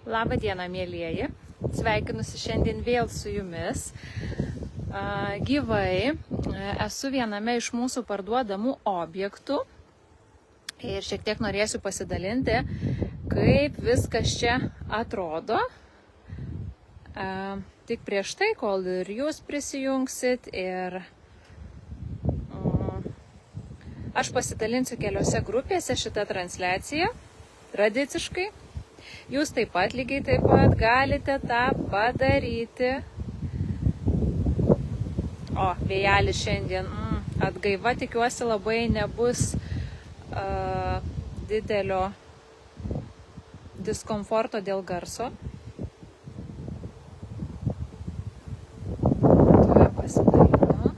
Labą dieną, mėlyjeji. Sveikinusi šiandien vėl su jumis. Gyvai esu viename iš mūsų parduodamų objektų ir šiek tiek norėsiu pasidalinti, kaip viskas čia atrodo. Tik prieš tai, kol ir jūs prisijungsit, ir aš pasidalinsiu keliose grupėse šitą transliaciją tradiciškai. Jūs taip pat lygiai taip pat galite tą padaryti. O, vėjelis šiandien atgaiva, tikiuosi labai nebus didelio diskomforto dėl garso. Tuo pasidalinu.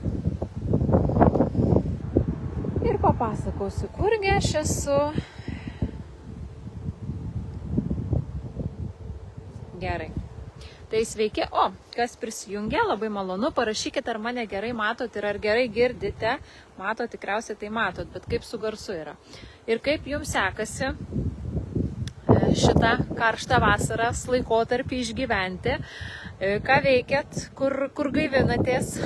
Ir papasakosiu, kurgi aš esu. Gerai. Tai sveiki. O, kas prisijungė, labai malonu, parašykite, ar mane gerai matot ir ar gerai girdite. Matot, tikriausiai tai matot, bet kaip su garsu yra. Ir kaip jums sekasi šitą karštą vasaros laikotarpį išgyventi. Ką veikiat, kur gaivinatės.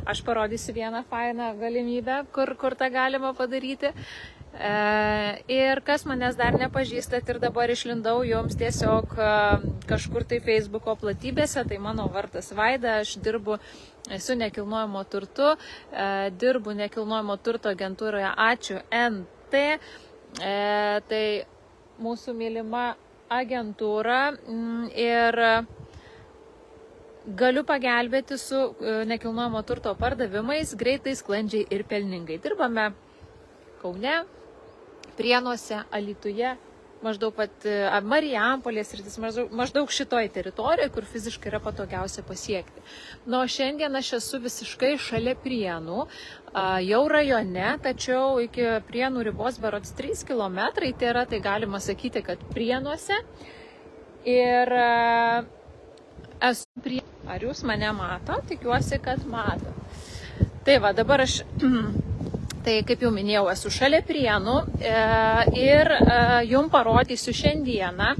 Aš parodysiu vieną fainą galimybę, kur tą galima padaryti. Ir kas manęs dar nepažįstat ir dabar išlindau jums tiesiog kažkur tai Facebooko platybėse, tai mano vardas Vaida, aš dirbu su nekilnojamo turtu, dirbu nekilnojamo turto agentūroje Ačiū NT, tai mūsų mylima agentūra ir galiu pagelbėti su nekilnojamo turto pardavimais greitai, sklandžiai ir pelningai. Dirbame Kaune, Prienuose, Alytuje, maždaug pat Marijampolės sritis, maždaug šitoj teritorijoje, kur fiziškai yra patogiausia pasiekti. Nu, šiandien aš esu visiškai šalia Prienų, jau rajone, tačiau iki Prienų ribos berods 3 kilometrai, tai galima sakyti, kad Prienuose. Ir esu prie... Ar jūs mane mato? Tikiuosi, kad mato. Tai va, dabar aš... Tai, kaip jau minėjau, esu šalia Prienų ir jums parodysiu šiandieną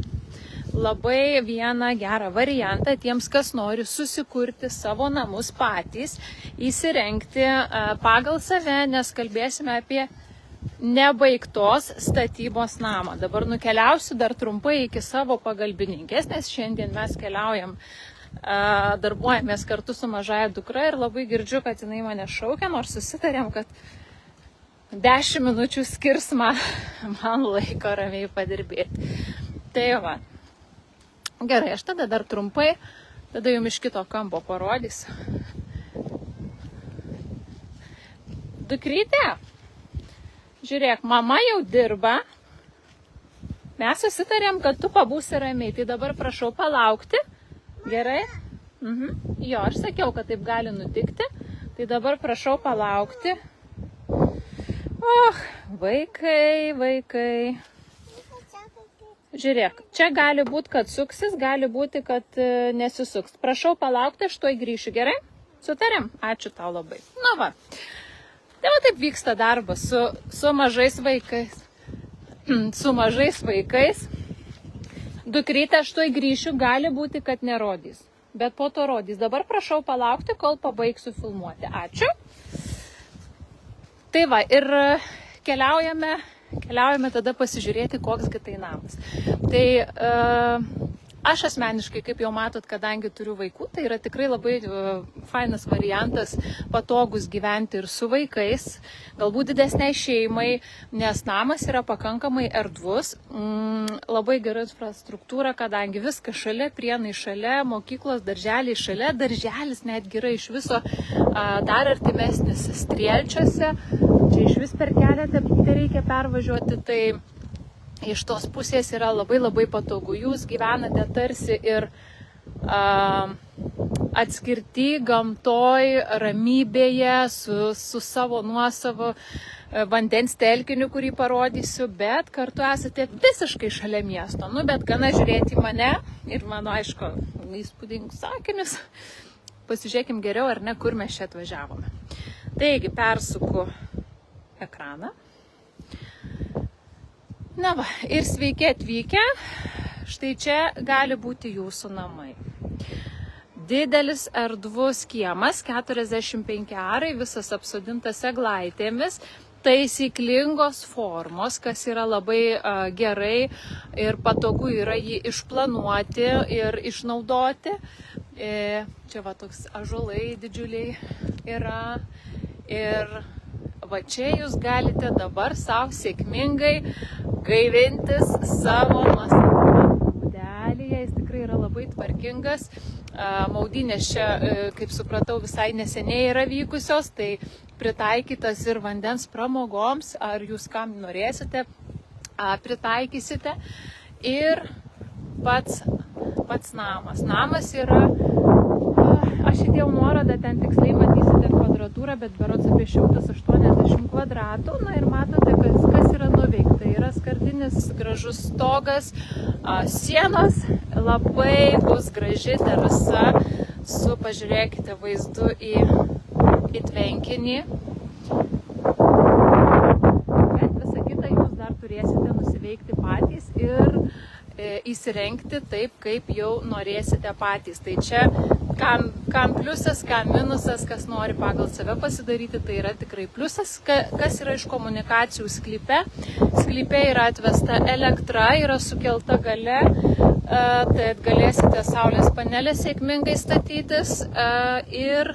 labai vieną gerą variantą tiems, kas nori susikurti savo namus patys, įsirengti pagal save, nes kalbėsime apie nebaigtos statybos namą. Dabar nukeliausiu dar trumpai iki savo pagalbininkės, nes šiandien mes keliaujam, darbuojamės kartu su mažaja dukra ir labai girdžiu, kad jinai mane šaukia, nors susitarėm, kad 10 minučių skirs man laiko ramiai padirbėti. Tai va. Gerai, aš tada dar trumpai, tada jums iš kito kampo parodysiu. Dukrytė, žiūrėk, mama jau dirba. Mes susitarėm, kad tu pabūsi ramiai. Tai dabar prašau palaukti. Gerai? Jo, aš sakiau, kad taip gali nutikti. Tai dabar prašau palaukti. Vaikai. Žiūrėk, čia gali būti, kad suksis, gali būti, kad nesisuks. Prašau palaukti, aš tuoj grįšiu, gerai? Sutarėm? Ačiū tau labai. Nu va. Tai va taip vyksta darbas su mažais vaikais. Su mažais vaikais. Dukrytė, aš tuoj grįšiu, gali būti, kad nerodys. Bet po to rodys. Dabar prašau palaukti, kol pabaigsiu filmuoti. Ačiū. Tai va, ir keliaujame tada pasižiūrėti, koks tai namas. Tai aš asmeniškai, kaip jau matot, kadangi turiu vaikų, tai yra tikrai labai fainas variantas, patogus gyventi ir su vaikais, galbūt didesniai šeimai, nes namas yra pakankamai erdvus, labai gera infrastruktūra, kadangi viskas šalia, Prienai šalia, mokyklos, darželiai šalia, darželis netgi yra iš viso dar artimesnis Strielčiuose, čia iš vis per keletą reikia pervažiuoti, tai iš tos pusės yra labai patogu. Jūs gyvenate tarsi ir atskirti gamtoj, ramybėje, su savo nuosavu vandens telkiniu, kurį parodysiu, bet kartu esate visiškai šalia miesto. Nu, bet gana žiūrėti į mane ir mano, aišku, įspūdingus sakinius. Pasižiūrėkim geriau, ar ne, kur mes čia atvažiavome. Taigi, persuku ekraną. Na va, ir sveiki atvykę. štai čia gali būti jūsų namai. Didelis erdvus kiemas, 45 arai, visas apsodintas eglaitėmis, taisyklingos formos, kas yra labai gerai ir patogu yra jį išplanuoti ir išnaudoti. Čia va toks ąžuolai didžiuliai yra ir va čia jūs galite dabar savo sėkmingai gaivintis savo nuosavą būdelį. Jis tikrai yra labai tvarkingas. Maudynės čia, kaip supratau, visai neseniai yra vykusios, tai pritaikytas ir vandens pramogoms, ar jūs kam norėsite, pritaikysite. Ir pats namas. Namas yra, aš įdėjau nuorodą, ten tiksliai matysite kvadratūrą, bet berods apie 180 kvadratų. Na ir matote, kas yra nuveikta. Yra skardinis gražus stogas, sienos, labai bus graži terasa su, pažiūrėkite, vaizdu į tvenkinį. Bet visą kitą jūs dar turėsite nusiveikti patys ir įsirengti taip, kaip jau norėsite patys. Tai čia kam pliusas, kam minusas, kas nori pagal save pasidaryti, tai yra tikrai pliusas. Kas yra iš komunikacijų sklype? Sklype yra atvesta elektra, yra sukelta gale, tai galėsite saulės panelę sėkmingai statytis. Ir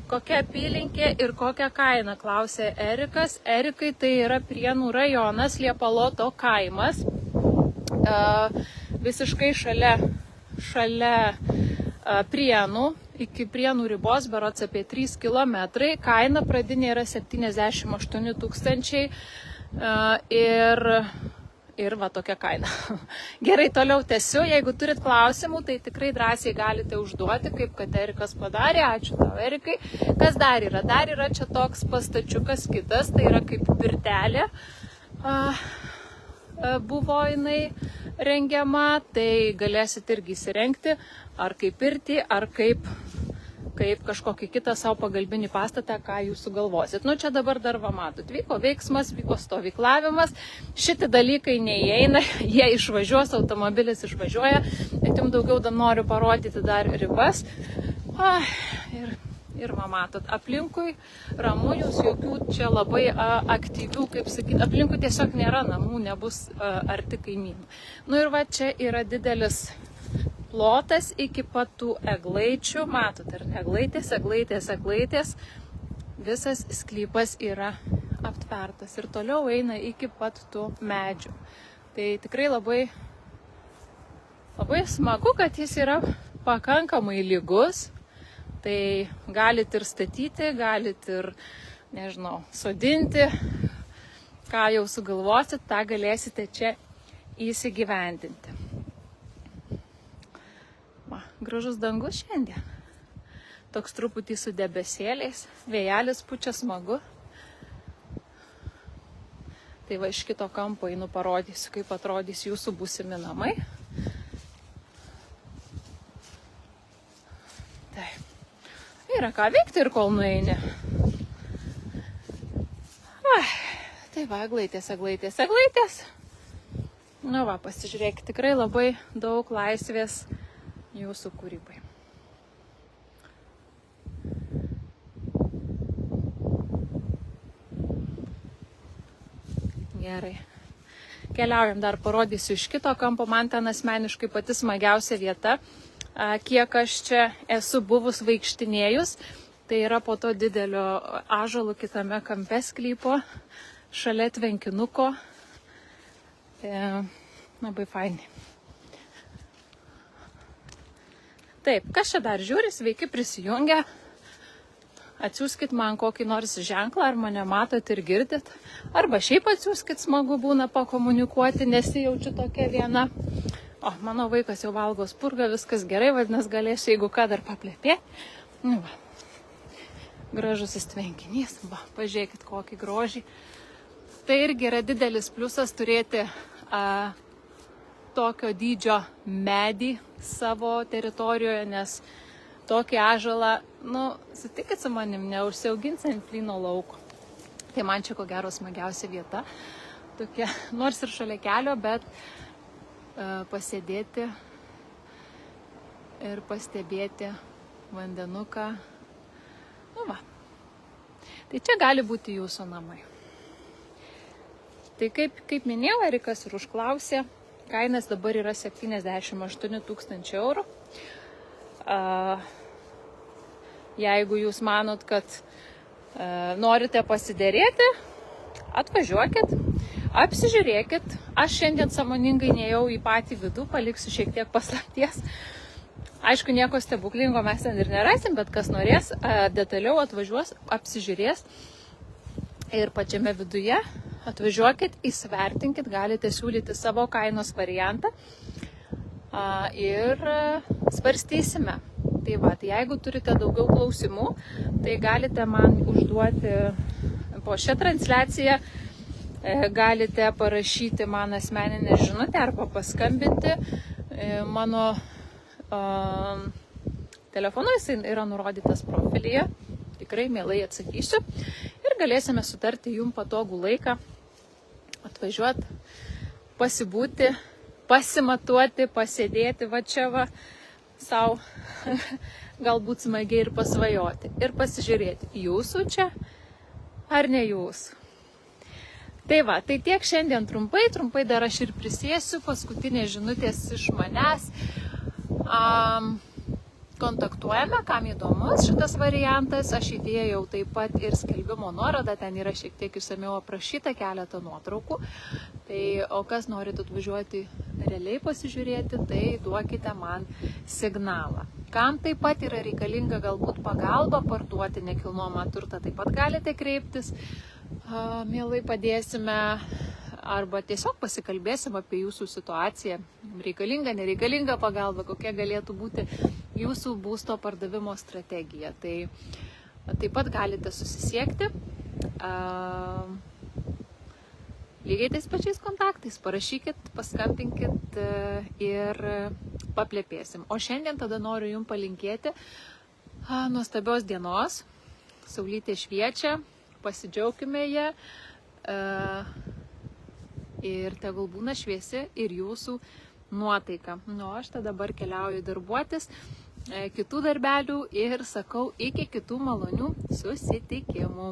kokia apylinkė ir kokia kaina, klausė Erikas. Erikai, tai yra Prienų rajonas, Liepaloto kaimas. Visiškai šalia Prienų, iki Prienų ribos, berods apie 3 kilometrai. Kaina pradinė yra 78 tūkstančiai ir va tokia kaina. Gerai, toliau tęsiu. Jeigu turit klausimų, tai tikrai drąsiai galite užduoti, kaip kad Erikas padarė. Ačiū tau, Erikai. Kas dar yra? Dar yra čia toks pastačiukas kitas, tai yra kaip pirtelė. Buvo jinai rengiama, tai galėsit irgi įsirengti, ar kaip pirtį, ar kaip kažkokį kitą savo pagalbinį pastatą, ką jūs sugalvosit. Nu, čia dabar dar va matot, vyko veiksmas, vyko stovyklavimas, šitie dalykai neįeina, jie išvažiuos, automobilis išvažiuoja, bet jums daugiau noriu parodyti dar ribas. Ir va matot, aplinkui ramu, jūs jokių čia labai aktyvių, kaip sakyti, aplinkui tiesiog nėra namų, nebus arti kaimynų. Nu ir va čia yra didelis plotas iki pat tų eglaičių, matot, ir eglaitės, visas sklypas yra aptvertas ir toliau eina iki pat tų medžių. Tai tikrai labai smagu, kad jis yra pakankamai lygus. Tai galit ir statyti, galit ir, nežinau, sodinti, ką jau sugalvosit, tą galėsite čia įsigyvendinti. Va, gražus dangus šiandien. Toks truputį su debesėliais, vėjelis pučia smagu. Tai va iš kito kampo einu parodysiu, kaip atrodys jūsų būsimi namai. Taip. Yra ką veikti ir kol nueini. Tai va, eglaitės. Nu va, pasižiūrėkit, tikrai labai daug laisvės jūsų kūrybai. Gerai. Keliaujam, dar parodysiu iš kito kampo, man ten asmeniškai pati smagiausia vieta. Kiek aš čia esu buvus vaikštinėjus, tai yra po to didelio ąžuolų kitame kampe sklypo, šalia tvenkinuko. Labai fainai. Taip, kas čia dar žiūri, sveiki prisijungę. Atsiųskit man kokį nors ženklą, ar mane matot ir girdit. Arba šiaip atsiųskit, smagu būna pakomunikuoti, nesijaučiu tokia viena. O, mano vaikas jau valgo spurgą, viskas gerai, vadinasi galėsiu, jeigu ką, dar paplepėti. Nu, va. Gražusis tvenkinys, va, pažiūrėkit kokį grožį. Tai irgi yra didelis pliusas turėti tokio dydžio medį savo teritorijoje, nes tokį ąžuolą, nu, sutikit su manim, neužsiauginsi ant plyno lauko. Tai man čia ko gero smagiausia vieta. Tokia, nors ir šalia kelio, bet pasėdėti ir pastebėti vandenuką. Nu va. Tai čia gali būti jūsų namai. Tai kaip minėjau, Erikas ir užklausė, kainas dabar yra 78 000 eurų. Jeigu jūs manot, kad norite pasiderėti, atvažiuokit, apsižiūrėkit. Aš šiandien sąmoningai neėjau į patį vidų, paliksiu šiek tiek paslapties. Aišku, nieko stebuklingo mes ten ir nerasim, bet kas norės, detaliau atvažiuos, apsižiūrės. Ir pačiame viduje atvažiuokit, įsivertinkit, galite siūlyti savo kainos variantą ir svarstysime. Tai va, tai jeigu turite daugiau klausimų, tai galite man užduoti po šią transliaciją, galite parašyti man asmeninę žinutę arba paskambinti mano telefonu, jis yra nurodytas profilyje, tikrai mielai atsakysiu ir galėsime sutarti jums patogų laiką atvažiuoti, pasibūti, pasimatuoti, pasėdėti va čia va savo, galbūt smagiai ir pasvajoti ir pasižiūrėti, jūsų čia ar ne jūs. Tai va, tai tiek šiandien trumpai dar aš ir prisėsiu, paskutinės žinutės iš manęs. Kontaktuojame, kam įdomus šitas variantas, aš įdėjau taip pat ir skelbimo nuorodą, ten yra šiek tiek išsamiau aprašyta, keletą nuotraukų. Tai, o kas norit atvažiuoti realiai pasižiūrėti, tai duokite man signalą. Kam taip pat yra reikalinga galbūt pagalba parduoti nekilnojamą turtą, taip pat galite kreiptis, mielai padėsime. Arba tiesiog pasikalbėsim apie jūsų situaciją, reikalinga, nereikalinga pagalba, kokia galėtų būti jūsų būsto pardavimo strategija. Tai taip pat galite susisiekti lygiai tais pačiais kontaktais, parašykit, paskambinkit ir paplepėsim. O šiandien tada noriu jums palinkėti nuostabios dienos, saulytė šviečia, pasidžiaukime ją. Ir tegul būna šviesi ir jūsų nuotaika. Aš tada dabar keliauju darbuotis kitų darbelių ir sakau iki kitų malonių susitikimų.